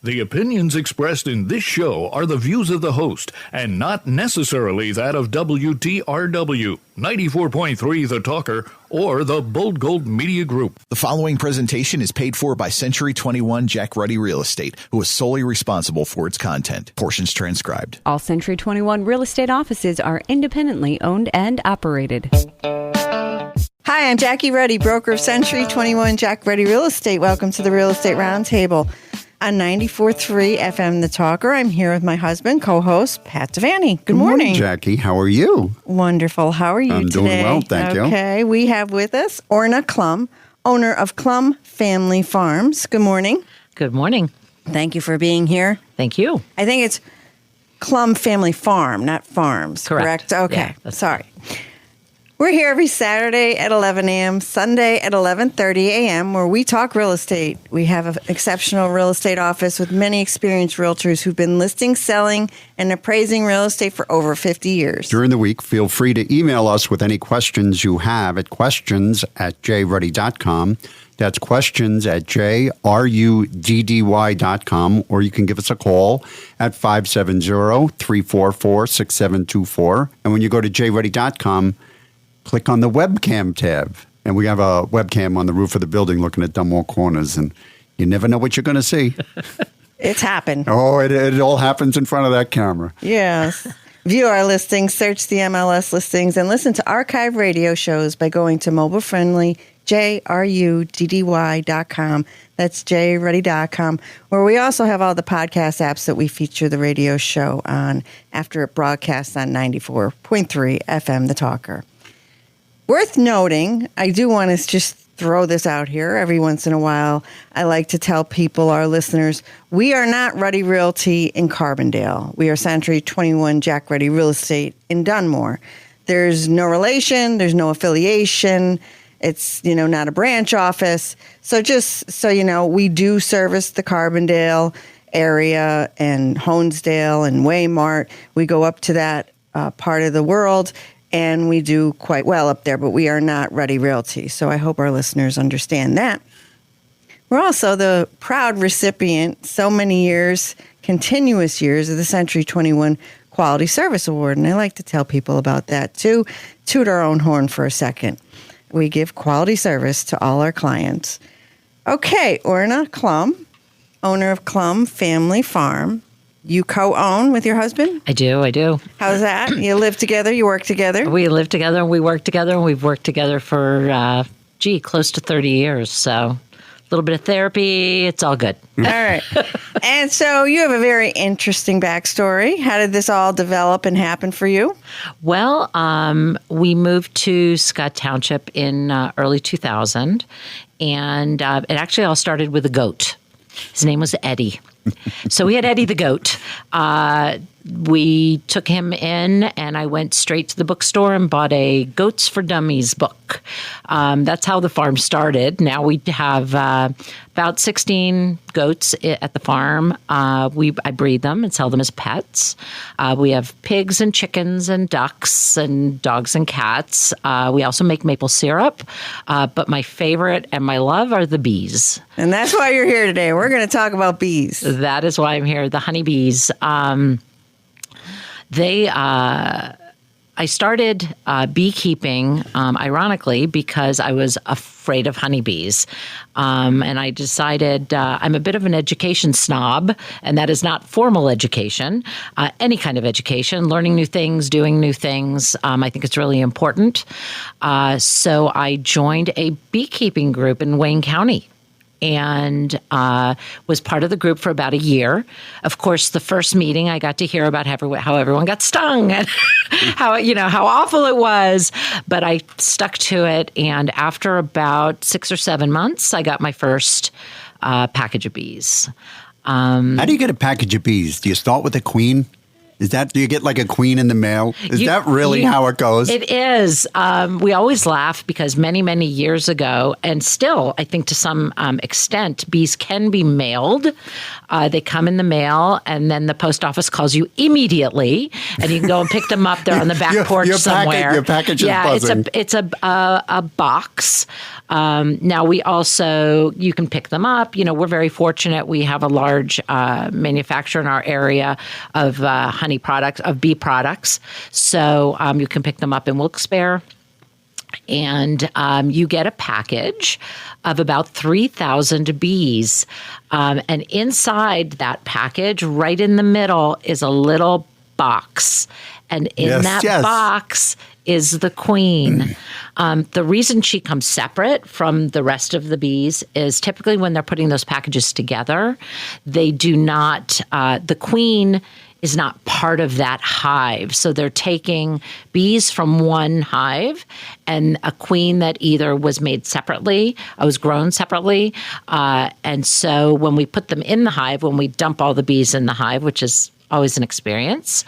The opinions expressed in this show are the views of the host and not necessarily that of WTRW, 94.3 The Talker, or the Bold Gold Media Group. The following presentation is paid for by Century 21 Jack Ruddy Real Estate, who is solely responsible for its content. Portions transcribed. All Century 21 real estate offices are independently owned and operated. Hi, I'm Jackie Ruddy, broker of Century 21 Jack Ruddy Real Estate. Welcome to the Real Estate Roundtable. On 94.3 FM The Talker, I'm here with my husband, co-host, Pat Devaney. Good morning. Jackie. How are you? Wonderful. How are you today? I'm doing well, thank you. Okay, we have with us Orna Klum, owner of Klum Family Farms. Good morning. Good morning. Thank you for being here. Thank you. I think it's Klum Family Farm, not Farms. Correct. Okay, Yeah, sorry. We're here every Saturday at 11 a.m., Sunday at 11:30 a.m., where we talk real estate. We have an exceptional real estate office with many experienced realtors who've been listing, selling, and appraising real estate for over 50 years. During the week, feel free to email us with any questions you have at questions@jruddy.com. That's questions@jruddy.com, or you can give us a call at 570-344-6724. And when you go to jruddy.com, click on the webcam tab. And we have a webcam on the roof of the building looking at Dunmore Corners, and you never know what you're going to see. It's happened. Oh, it all happens in front of that camera. Yes. View our listings, search the MLS listings, and listen to archive radio shows by going to mobile-friendly jruddy.com. That's jruddy.com, where we also have all the podcast apps that we feature the radio show on after it broadcasts on 94.3 FM The Talker. Worth noting, I do want to just throw this out here. Every once in a while, I like to tell people, our listeners, we are not Ruddy Realty in Carbondale. We are Century 21 Jack Ruddy Real Estate in Dunmore. There's no relation. There's no affiliation. It's, not a branch office. So just so you know, we do service the Carbondale area and Honesdale and Waymart. We go up to that part of the world, and we do quite well up there, but we are not Ruddy Realty. So I hope our listeners understand that. We're also the proud recipient, so many years, continuous years, of the Century 21 Quality Service Award. And I like to tell people about that too. Toot our own horn for a second. We give quality service to all our clients. Okay, Orna Klum, owner of Klum Family Farm. You co-own with your husband? I do. How's that? You live together? You work together? We live together, we work together, and we've worked together for, close to 30 years. So a little bit of therapy, it's all good. All right. And so you have a very interesting backstory. How did this all develop and happen for you? Well, we moved to Scott Township in early 2000, and it actually all started with a goat. His name was Eddie. So we had Eddie the goat. We took him in, and I went straight to the bookstore and bought a Goats for Dummies book. That's how the farm started. Now we have about 16 goats at the farm. I breed them and sell them as pets. We have pigs and chickens and ducks and dogs and cats. We also make maple syrup. But my favorite and my love are the bees. And that's why you're here today. We're going to talk about bees. That is why I'm here, the honeybees. I started beekeeping, ironically, because I was afraid of honeybees. And I decided I'm a bit of an education snob, and that is not formal education, any kind of education, learning new things, doing new things. I think it's really important. So I joined a beekeeping group in Wayne County, and was part of the group for about a year. Of course, the first meeting, I got to hear about how everyone got stung and how awful it was. But I stuck to it, and after about 6 or 7 months, I got my first package of bees. How do you get a package of bees? Do you start with a queen? Is that, do you get like a queen in the mail? Is that really how it goes? It is. We always laugh because many, many years ago, and still, I think to some extent, bees can be mailed. They come in the mail, and then the post office calls you immediately, and you can go and pick them up. They're on the back porch somewhere. Your package is buzzing. It's a box. Now, we also, you can pick them up. You know, we're very fortunate. We have a large manufacturer in our area of honey products, of bee products. So you can pick them up in Wilkes-Barre. And you get a package of about 3,000 bees. And inside that package, right in the middle, is a little box. And in that box is the queen. The reason she comes separate from the rest of the bees is typically when they're putting those packages together, they do not, the queen is not part of that hive. So they're taking bees from one hive and a queen that either was made separately, was grown separately. And so when we put them in the hive, when we dump all the bees in the hive, which is always an experience,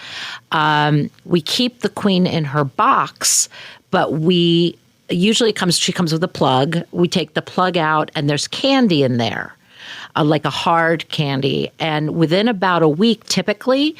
we keep the queen in her box, but she comes with a plug. We take the plug out and there's candy in there. Like a hard candy. And within about a week, typically,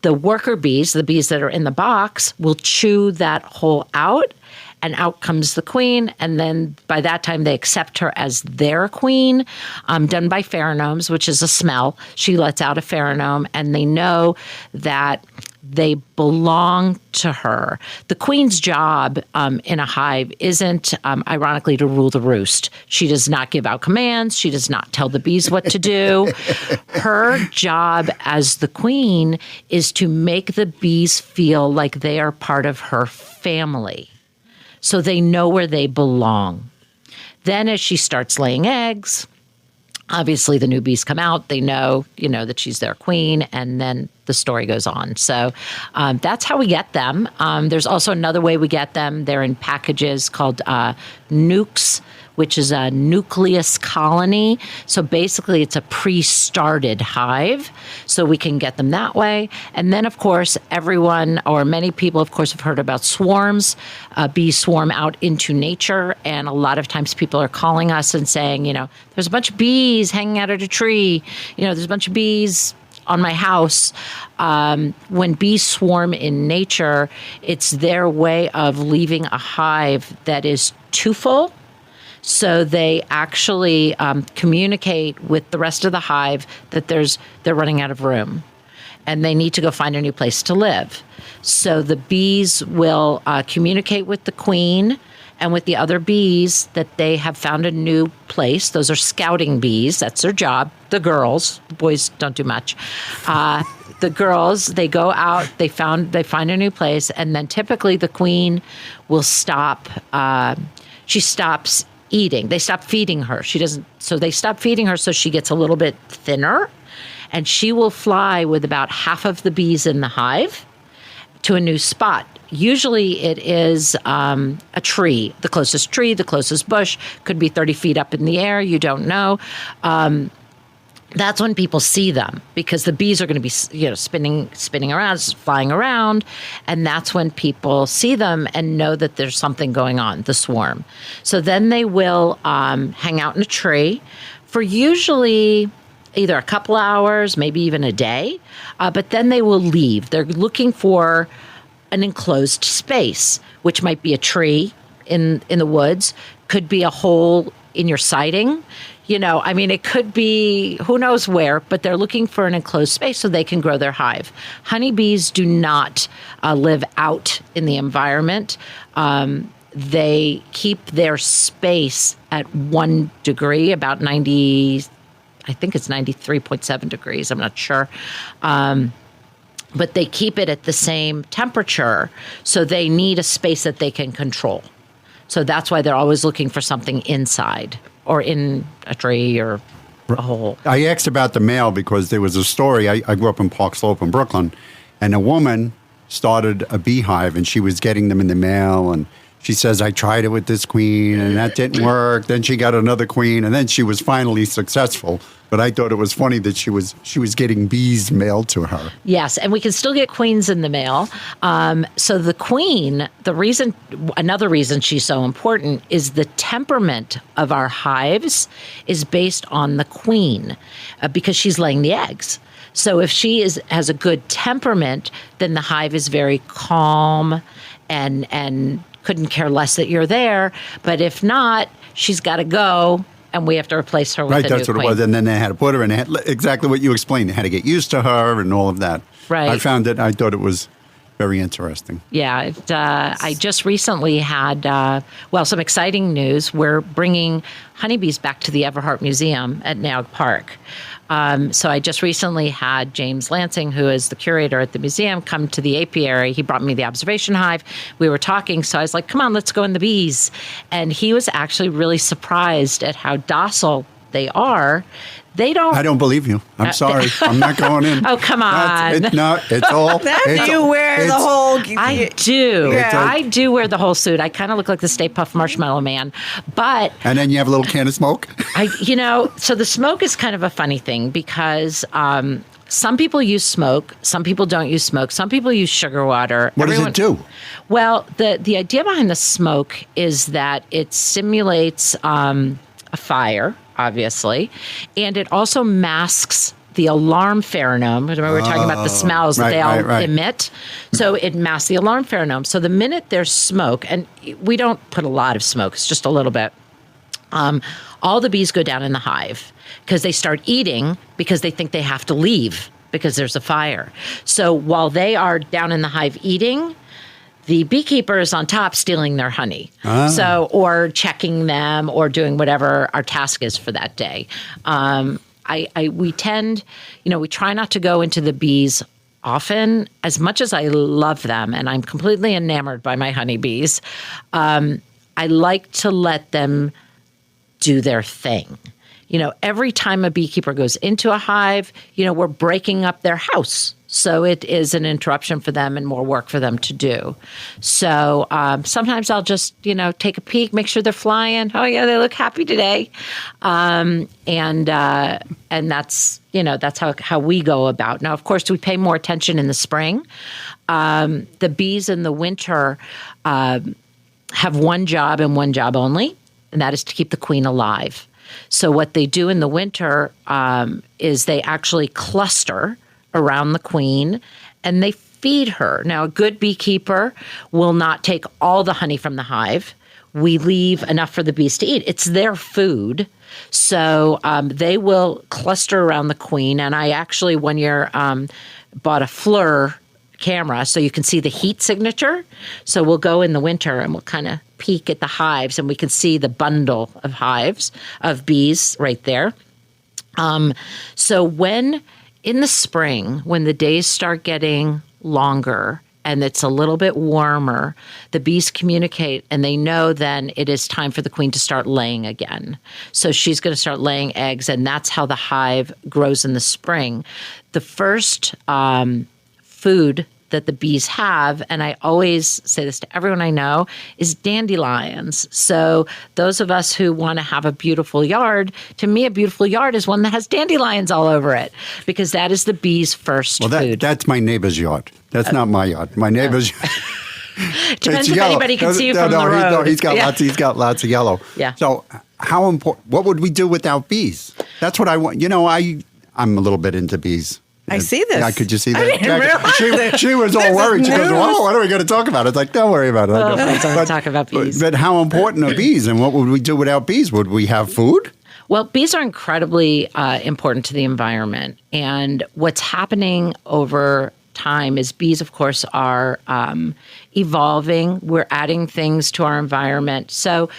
the worker bees, the bees that are in the box, will chew that hole out, and out comes the queen. And then by that time, they accept her as their queen, done by pheromones, which is a smell. She lets out a pheromone, and they know that they belong to her. The queen's job in a hive isn't, ironically, to rule the roost. She does not give out commands. She does not tell the bees what to do. Her job as the queen is to make the bees feel like they are part of her family, so they know where they belong. Then as she starts laying eggs, obviously the new bees come out. They know, that she's their queen, and then the story goes on. So that's how we get them. There's also another way we get them. They're in packages called nukes, which is a nucleus colony. So basically it's a pre-started hive. So we can get them that way. And then, of course, everyone or many people, of course, have heard about swarms. Bees swarm out into nature. And a lot of times people are calling us and saying, there's a bunch of bees hanging out at a tree. There's a bunch of bees on my house. When bees swarm in nature, it's their way of leaving a hive that is too full. So they actually communicate with the rest of the hive that they're running out of room, and they need to go find a new place to live. So the bees will communicate with the queen and with the other bees that they have found a new place. Those are scouting bees. That's their job. The girls, the boys don't do much. The girls, they go out, they find a new place, and then typically the queen will stop. She stops eating. They stop feeding her. So they stop feeding her, so she gets a little bit thinner, and she will fly with about half of the bees in the hive to a new spot. Usually it is a tree, the closest bush, could be 30 feet up in the air. You don't know. That's when people see them, because the bees are going to be, spinning around, flying around. And that's when people see them and know that there's something going on, the swarm. So then they will hang out in a tree for usually either a couple hours, maybe even a day. But then they will leave. They're looking for an enclosed space, which might be a tree in the woods, could be a hole in your siding. It could be who knows where, but they're looking for an enclosed space so they can grow their hive. Honeybees do not live out in the environment. They keep their space at 1 degree, about 90, I think it's 93.7 degrees. I'm not sure. But they keep it at the same temperature, so they need a space that they can control. So that's why they're always looking for something inside or in a tree or a hole. I asked about the mail because there was a story. I grew up in Park Slope in Brooklyn, and a woman started a beehive, and she was getting them in the mail, and she says, I tried it with this queen and that didn't work. Then she got another queen and then she was finally successful. But I thought it was funny that she was getting bees mailed to her. Yes, and we can still get queens in the mail. So the queen, another reason she's so important is the temperament of our hives is based on the queen because she's laying the eggs. So if she has a good temperament, then the hive is very calm and couldn't care less that you're there. But if not, she's got to go. And we have to replace her with a new queen. Right, that's what it was. And then they had to put her in. Exactly what you explained. They had to get used to her and all of that. Right. I thought it was very interesting. Yeah. I just recently had, some exciting news. We're bringing honeybees back to the Everhart Museum at Naug Park. So I just recently had James Lansing, who is the curator at the museum, come to the apiary. He brought me the observation hive. We were talking, so I was like, come on, let's go in the bees. And he was actually really surprised at how docile they are. I don't believe you. I'm sorry. I'm not going in. Oh, come on. It's all. You wear the whole. I do. Yeah. I do wear the whole suit. I kind of look like the Stay Puft Marshmallow Man. And then you have a little can of smoke? So the smoke is kind of a funny thing because some people use smoke. Some people don't use smoke. Some people use sugar water. What does it do? Well, the idea behind the smoke is that it simulates a fire, obviously, and it also masks the alarm pheromone. Remember, we were talking about the smells that they all emit. So it masks the alarm pheromone. So the minute there's smoke, and we don't put a lot of smoke, it's just a little bit, all the bees go down in the hive because they start eating because they think they have to leave because there's a fire. So while they are down in the hive eating, the beekeeper is on top stealing their honey. Or checking them or doing whatever our task is for that day. We try not to go into the bees often. As much as I love them and I'm completely enamored by my honeybees, I like to let them do their thing. Every time a beekeeper goes into a hive, we're breaking up their house. So it is an interruption for them and more work for them to do. So sometimes I'll just, take a peek, make sure they're flying. Oh yeah, they look happy today. And that's, that's how we go about. Now, of course, we pay more attention in the spring. The bees in the winter have one job and one job only, and that is to keep the queen alive. So what they do in the winter is they actually cluster around the queen and they feed her. Now, a good beekeeper will not take all the honey from the hive. We leave enough for the bees to eat. It's their food. So they will cluster around the queen. And I actually one year bought a FLIR camera so you can see the heat signature. So we'll go in the winter and we'll kind of peek at the hives and we can see the bundle of hives of bees right there. So when in the spring, when the days start getting longer and it's a little bit warmer, the bees communicate and they know then it is time for the queen to start laying again. So she's going to start laying eggs, and that's how the hive grows in the spring. The first food that the bees have, and I always say this to everyone I know, is dandelions. So those of us who want to have a beautiful yard, to me, a beautiful yard is one that has dandelions all over it, because that is the bees' first food. That's my neighbor's yard. That's not my yard. My neighbor's yard. Depends if anybody can see you from the road. He's got lots of yellow. Yeah. So how important? What would we do without bees? That's what I want. I'm a little bit into bees. I see this. Yeah, could you see that? I didn't realize she was all worried. She goes, "Oh, what are we going to talk about?" It's like, don't worry about it. Let's not talk about bees. But how important are bees, and what would we do without bees? Would we have food? Well, bees are incredibly important to the environment, and what's happening over time is bees, of course, are evolving. We're adding things to our environment. So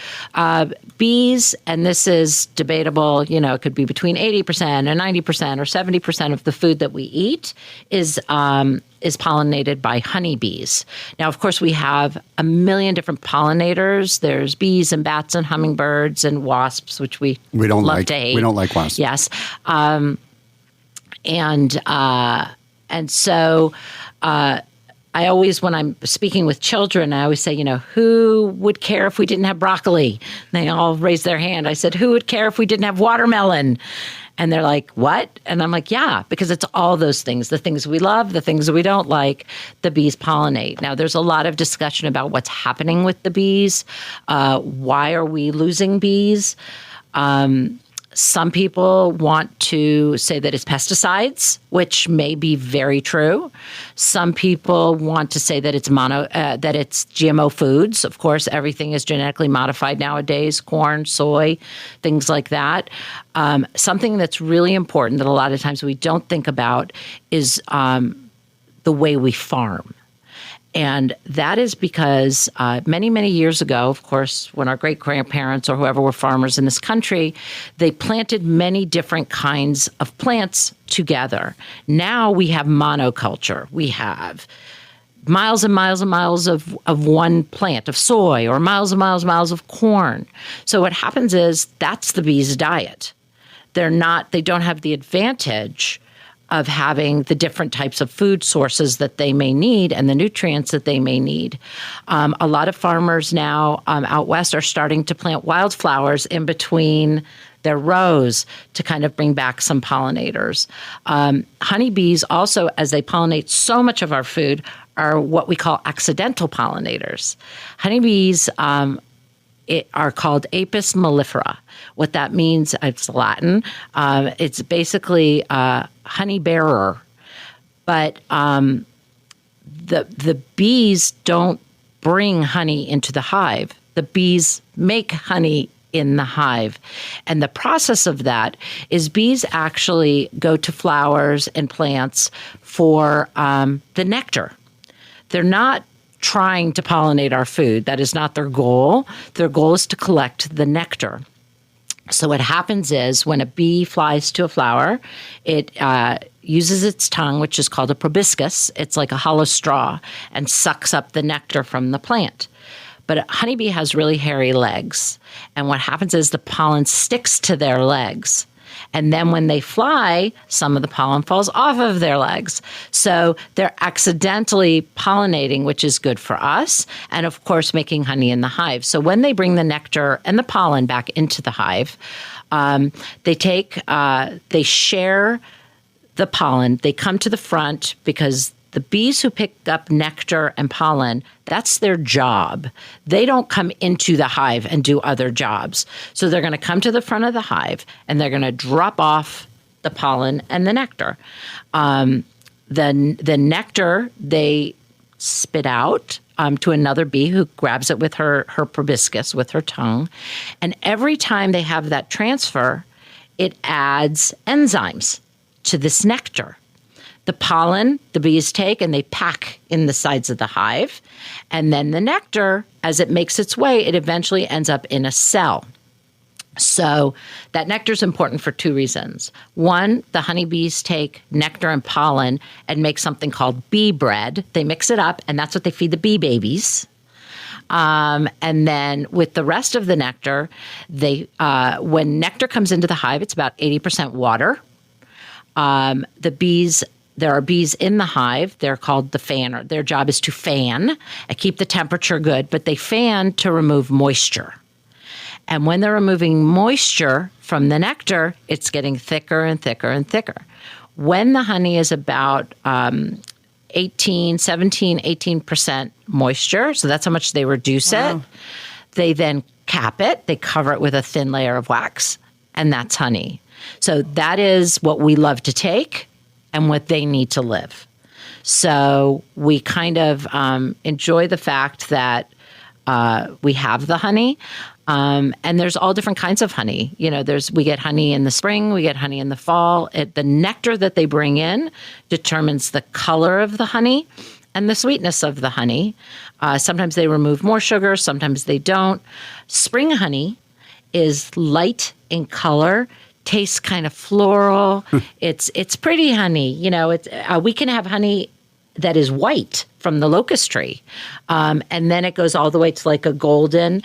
bees, and this is debatable, it could be between 80% and 90% or 70% of the food that we eat is pollinated by honeybees. Now, of course, we have a million different pollinators. There's bees and bats and hummingbirds and wasps, which we don't love like. to hate. We don't like wasps. Yes. And so I always, when I'm speaking with children, I always say, who would care if we didn't have broccoli? And they all raise their hand. I said, who would care if we didn't have watermelon? And they're like, what? And I'm like, yeah, because it's all those things, the things we love, the things we don't like, the bees pollinate. Now, there's a lot of discussion about what's happening with the bees. Why are we losing bees? Some people want to say that it's pesticides, which may be very true. Some people want to say that it's that it's GMO foods. Of course, everything is genetically modified nowadays: corn, soy, things like that. Something that's really important that a lot of times we don't think about is the way we farm. And that is because many, many years ago, of course, when our great-grandparents or whoever were farmers in this country, they planted many different kinds of plants together. Now we have monoculture. We have miles and miles and miles of one plant, of soy, or miles and miles and miles of corn. So what happens is that's the bees' diet. They don't have the advantage of having the different types of food sources that they may need and the nutrients that they may need. A lot of farmers now out west are starting to plant wildflowers in between their rows to kind of bring back some pollinators. Honeybees also, as they pollinate so much of our food, are what we call accidental pollinators. Honeybees are called Apis mellifera. What that means, it's Latin. It's basically honey bearer. But the bees don't bring honey into the hive. The bees make honey in the hive. And the process of that is bees actually go to flowers and plants for the nectar. They're not trying to pollinate our food. That is not their goal. Their goal is to collect the nectar. So what happens is when a bee flies to a flower, it uses its tongue, which is called a proboscis. It's like a hollow straw, and sucks up the nectar from the plant. But a honeybee has really hairy legs. And what happens is the pollen sticks to their legs. And then when they fly, some of the pollen falls off of their legs. So they're accidentally pollinating, which is good for us, and of course making honey in the hive. So when they bring the nectar and the pollen back into the hive, they share the pollen. They come to the front because the bees who pick up nectar and pollen, that's their job. They don't come into the hive and do other jobs. So they're going to come to the front of the hive and they're going to drop off the pollen and the nectar. The nectar they spit out to another bee who grabs it with her proboscis, with her tongue. And every time they have that transfer, it adds enzymes to this nectar. The pollen the bees take and they pack in the sides of the hive. And then the nectar, as it makes its way, it eventually ends up in a cell. So that nectar is important for two reasons. One, the honeybees take nectar and pollen and make something called bee bread. They mix it up, and that's what they feed the bee babies. And then with the rest of the nectar, when nectar comes into the hive, it's about 80% water. There are bees in the hive. They're called the fanner. Their job is to fan and keep the temperature good, but they fan to remove moisture. And when they're removing moisture from the nectar, it's getting thicker and thicker and thicker. When the honey is about 18% moisture, so that's how much they reduce it, they then cap it. They cover it with a thin layer of wax, and that's honey. So that is what we love to take and what they need to live. So we kind of enjoy the fact that we have the honey, and there's all different kinds of honey. We get honey in the spring, we get honey in the fall. The nectar that they bring in determines the color of the honey and the sweetness of the honey. Sometimes they remove more sugar, sometimes they don't. Spring honey is light in color, tastes kind of floral. It's pretty honey. We can have honey that is white from the locust tree, and then it goes all the way to like a golden.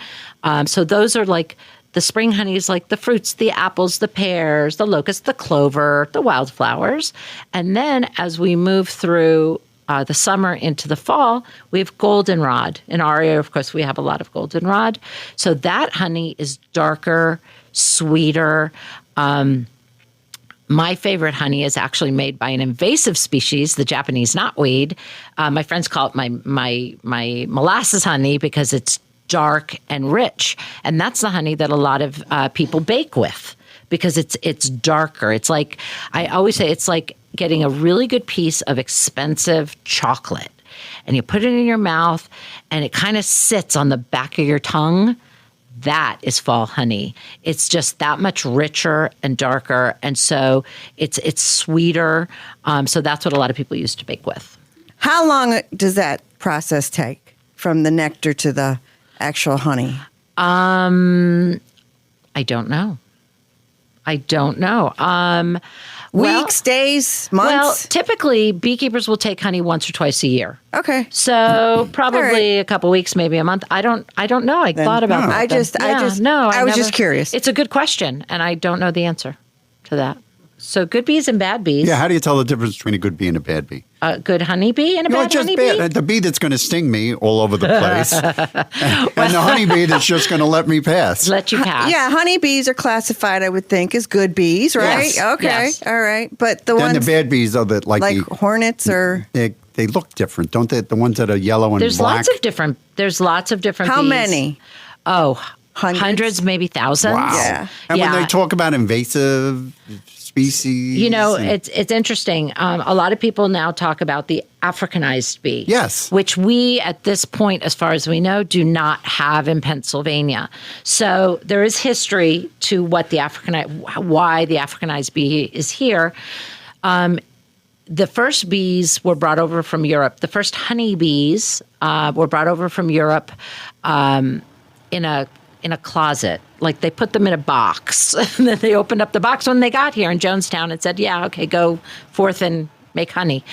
So those are like the spring honey is like the fruits, the apples, the pears, the locust, the clover, the wildflowers. And then as we move through the summer into the fall, we have goldenrod. In our area, of course, we have a lot of goldenrod. So that honey is darker, sweeter. My favorite honey is actually made by an invasive species, the Japanese knotweed. My friends call it my molasses honey because it's dark and rich. And that's the honey that a lot of people bake with because it's darker. It's like, I always say, it's like getting a really good piece of expensive chocolate. And you put it in your mouth and it kind of sits on the back of your tongue. That is fall honey. It's just that much richer and darker, and so it's sweeter. So that's what a lot of people used to bake with. How long does that process take from the nectar to the actual honey? I don't know. Weeks, days, months? Well, typically beekeepers will take honey once or twice a year. Okay. So probably a couple weeks, maybe a month. I don't know. I thought about that. I was just curious. It's a good question, and I don't know the answer to that. So good bees and bad bees. Yeah, how do you tell the difference between a good bee and a bad bee? A good honeybee and a bad honeybee? The bee that's going to sting me all over the place, and the honeybee that's just going to let me pass. Let you pass. Yeah, honeybees are classified, I would think, as good bees, right? Yes. Okay, Yes. all right. But the Then ones the bad bees are the like hornets or... They look different, don't they? The ones that are yellow and There's black. There's lots of different How bees. many? Oh, Hundreds? hundreds, maybe thousands. Wow. Yeah. And when they talk about invasive species, You know, it's interesting. A lot of people now talk about the Africanized bee. Yes. Which we, at this point, as far as we know, do not have in Pennsylvania. So there is history to why the Africanized bee is here. The first bees were brought over from Europe. The first honeybees were brought over from Europe in a closet. Like they put them in a box. And then they opened up the box when they got here in Jonestown and said, yeah, okay, go forth and make honey.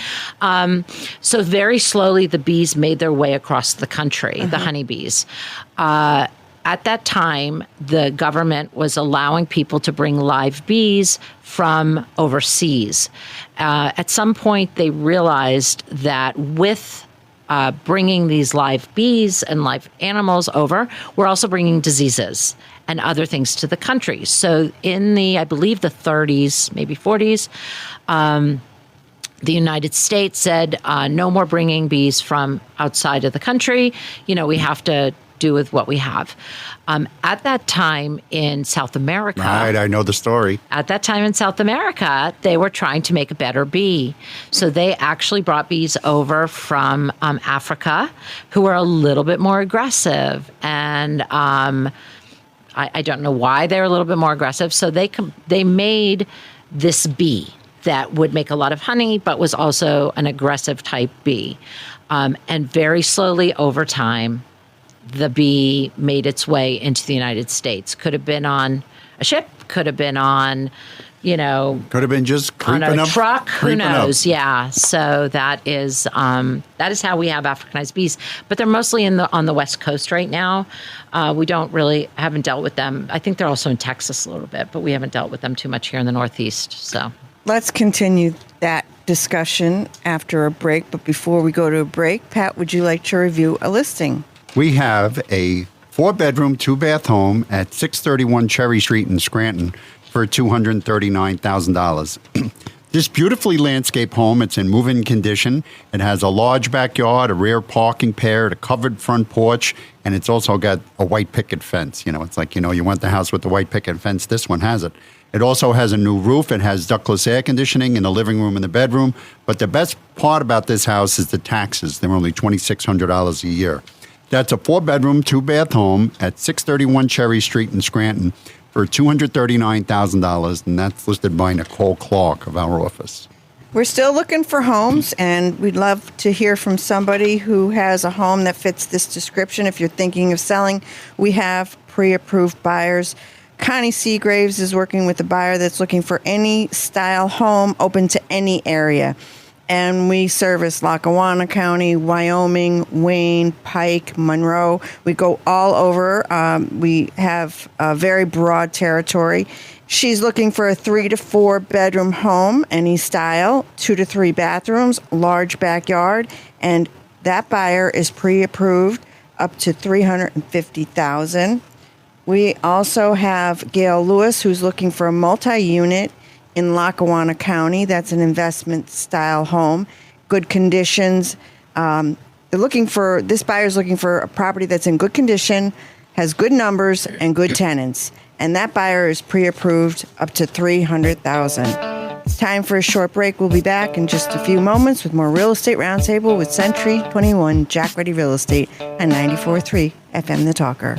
So very slowly the bees made their way across the country, the honeybees. At that time, the government was allowing people to bring live bees from overseas. At some point, they realized that with bringing these live bees and live animals over, we're also bringing diseases and other things to the country. So in I believe the 30s, maybe 40s, the United States said, no more bringing bees from outside of the country. You know, we have to do with what we have. At that time in South America. Right, I know the story. At that time in South America, they were trying to make a better bee. So they actually brought bees over from Africa who were a little bit more aggressive. And I don't know why they were a little bit more aggressive. So they made this bee that would make a lot of honey, but was also an aggressive type bee. And very slowly over time, the bee made its way into the United States. Could have been on a ship, could have been on, could have been just on creeping a up, truck. Who creeping knows? up. Yeah. So that is how we have Africanized bees, but they're mostly on the West Coast right now. We haven't dealt with them. I think they're also in Texas a little bit, but we haven't dealt with them too much here in the Northeast. So Let's continue that discussion after a break. But before we go to a break, Pat, would you like to review a listing? We have a 4-bedroom, 2-bath home at 631 Cherry Street in Scranton for $239,000. This beautifully landscaped home, it's in move-in condition. It has a large backyard, a rear parking pad, a covered front porch, and it's also got a white picket fence. It's like, you want the house with the white picket fence. This one has it. It also has a new roof. It has ductless air conditioning in the living room and the bedroom. But the best part about this house is the taxes. They're only $2,600 a year. That's a 4-bedroom, 2-bath home at 631 Cherry Street in Scranton for $239,000, and that's listed by Nicole Clark of our office. We're still looking for homes, and we'd love to hear from somebody who has a home that fits this description. If you're thinking of selling, we have pre-approved buyers. Connie Seagraves is working with a buyer that's looking for any style home open to any area. And we service Lackawanna County, Wyoming, Wayne, Pike, Monroe. We go all over. We have a very broad territory. She's looking for a 3 to 4 bedroom home, any style, 2 to 3 bathrooms, large backyard, and that buyer is pre-approved up to $350,000. We also have Gail Lewis, who's looking for a multi-unit in Lackawanna County. That's an investment style home, good conditions. This buyer's looking for a property that's in good condition, has good numbers and good tenants. And that buyer is pre-approved up to $300,000. It's time for a short break. We'll be back in just a few moments with more Real Estate Roundtable with Century 21 Jack Ready Real Estate on 94.3 FM The Talker.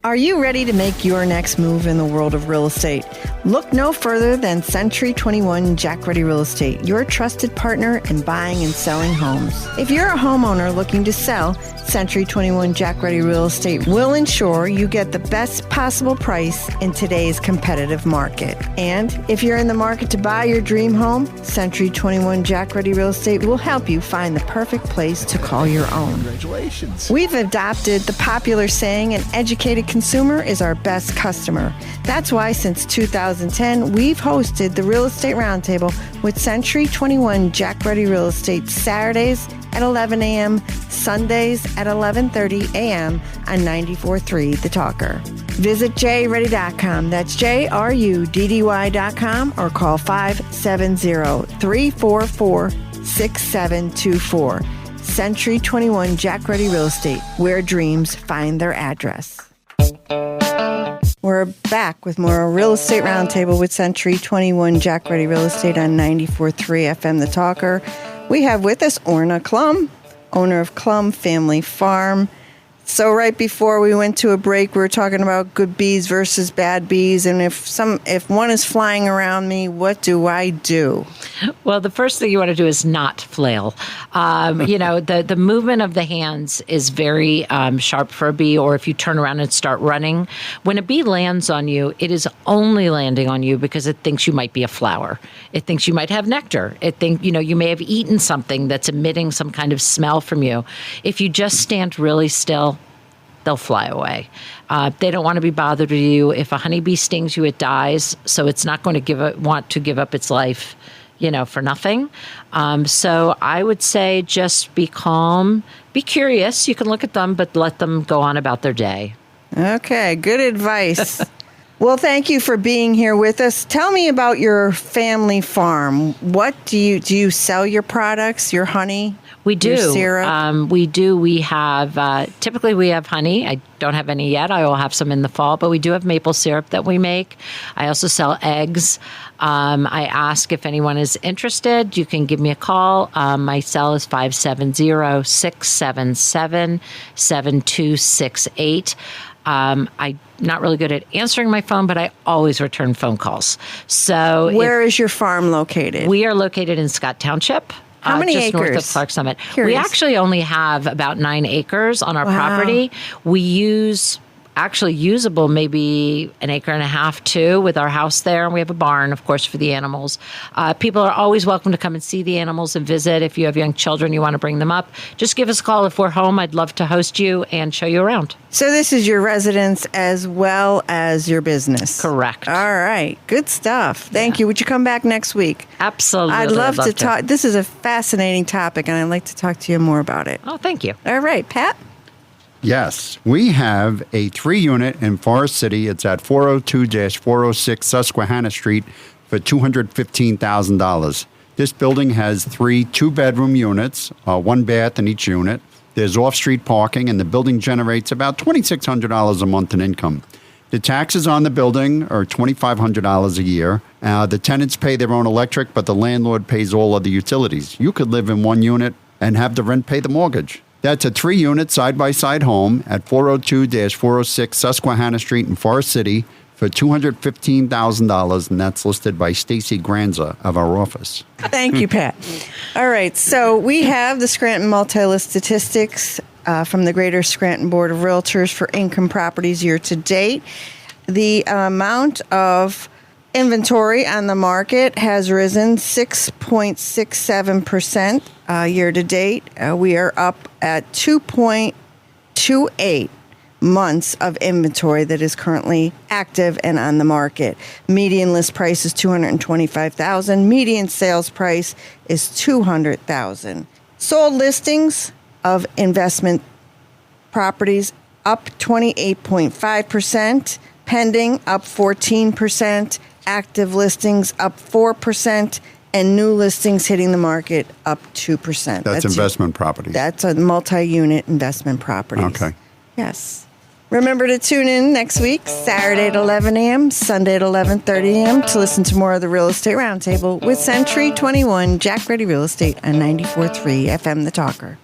Are you ready to make your next move in the world of real estate? Look no further than Century 21 Jack Ready Real Estate, your trusted partner in buying and selling homes. If you're a homeowner looking to sell, Century 21 Jack Ready Real Estate will ensure you get the best possible price in today's competitive market. And if you're in the market to buy your dream home, Century 21 Jack Ready Real Estate will help you find the perfect place to call your own. Congratulations. We've adopted the popular saying, an educated consumer is our best customer. That's why since 2010, we've hosted the Real Estate Roundtable with Century 21 Jack Ready Real Estate Saturdays at 11 a.m., Sundays at 11:30 a.m. on 94.3 The Talker. Visit jready.com. That's JRUDDY.com or call 570-344-6724. Century 21 Jack Ready Real Estate, where dreams find their address. We're back with more Real Estate Roundtable with Century 21 Jack Ready Real Estate on 94.3 FM The Talker. We have with us Orna Klum, owner of Klum Family Farm. So right before we went to a break, we were talking about good bees versus bad bees, and if one is flying around me, what do I do? Well, the first thing you want to do is not flail. The movement of the hands is very sharp for a bee, or if you turn around and start running. When a bee lands on you, it is only landing on you because it thinks you might be a flower. It thinks you might have nectar. It thinks, you may have eaten something that's emitting some kind of smell from you. If you just stand really still, they'll fly away. They don't want to be bothered with you. If a honeybee stings you, it dies. So it's not going to want to give up its life, for nothing. So I would say just be calm, be curious. You can look at them, but let them go on about their day. Okay, good advice. Well, thank you for being here with us. Tell me about your family farm. What do you sell your products, your honey? We do. Your syrup? We do. We have, typically we have honey. I don't have any yet. I will have some in the fall, but we do have maple syrup that we make. I also sell eggs. I ask if anyone is interested. You can give me a call. My cell is 570-677-7268. I'm not really good at answering my phone, but I always return phone calls. So where is your farm located? We are located in Scott Township. How many just acres? North of Clark Summit. Curious. We actually only have about 9 acres on our property. We use usable maybe 1.5 acres too with our house there, and we have a barn, of course, for the animals. People are always welcome to come and see the animals and visit. If you have young children, you want to bring them up, just give us a call. If we're home, I'd love to host you and show you around. So this is your residence as well as your business? Correct. All right. Good stuff. Thank you. Would you come back next week? Absolutely. I'd love to talk. This is a fascinating topic, and I'd like to talk to you more about it. Oh, thank you. All right. Pat? Yes, we have a 3-unit in Forest City. It's at 402-406 Susquehanna Street for $215,000. This building has 3 2-bedroom units, 1 bath in each unit. There's off-street parking, and the building generates about $2,600 a month in income. The taxes on the building are $2,500 a year. The tenants pay their own electric, but the landlord pays all other utilities. You could live in 1 unit and have the rent pay the mortgage. That's a 3-unit side-by-side home at 402-406 Susquehanna Street in Forest City for $215,000, and that's listed by Stacy Granza of our office. Thank you, Pat. All right, so we have the Scranton Multi-List statistics from the Greater Scranton Board of Realtors for income properties year to date. The amount of inventory on the market has risen 6.67% year to date. We are up at 2.28 months of inventory that is currently active and on the market. Median list price is $225,000. Median sales price is $200,000. Sold listings of investment properties up 28.5%. Pending up 14%. Active listings up 4%. And new listings hitting the market up 2%. That's investment properties. That's a multi-unit investment properties. Okay. Yes. Remember to tune in next week, Saturday at 11 a.m., Sunday at 11:30 a.m. to listen to more of the Real Estate Roundtable with Century 21 Jack Ready Real Estate on 94.3 FM The Talker.